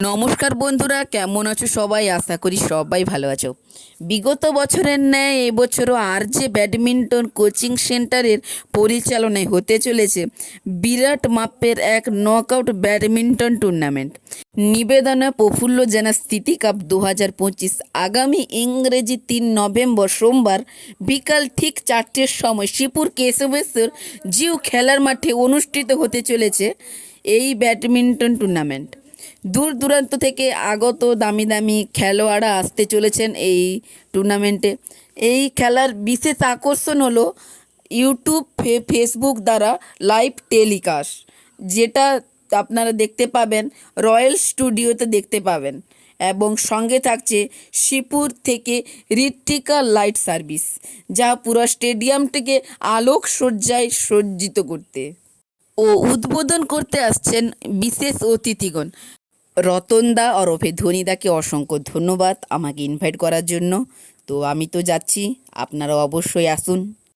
নমস্কার বন্ধুরা, কেমন আছো সবাই? আশা করি সবাই ভালো আছো। বিগত বছরের ন্যায় এবছরও যে ব্যাডমিন্টন কোচিং সেন্টারের পরিচালনায় হতে চলেছে বিরাট মাপের এক নকআউট ব্যাডমিন্টন টুর্নামেন্ট। নিবেদনে প্রফুল্ল জেনা স্থিতি কাপ 2025 আগামী ইংরেজি 3 নভেম্বর সোমবার বিকাল ঠিক 4টের সময় শ্রীপুর কেশবেশ্বর জিউ খেলার মাঠে অনুষ্ঠিত হতে চলেছে এই ব্যাডমিন্টন টুর্নামেন্ট। দূর দূরান্ত থেকে আগত দামি দামি খেলোয়াড়রা আসতে চলেছেন এই টুর্নামেন্টে। এই খেলার বিশেষ আকর্ষণ হলো ইউটিউব ফেসবুক দ্বারা লাইভ টেলিকাস্ট, যেটা আপনারা দেখতে পাবেন রয়্যাল স্টুডিওতে দেখতে পাবেন, এবং সঙ্গে থাকছে শ্রীপুর থেকে ঋত্বিকা লাইট সার্ভিস, যা পুরো স্টেডিয়ামটিকে আলোক সজ্জায় সজ্জিত করতে ও উদ্বোধন করতে আসছেন বিশেষ অতিথিগণ। রতনদা ওরফে ধনীদাকে অসংখ্য ধন্যবাদ আমাকে ইনভাইট করার জন্য। তো আমি তো যাচ্ছি, আপনারা অবশ্যই আসুন।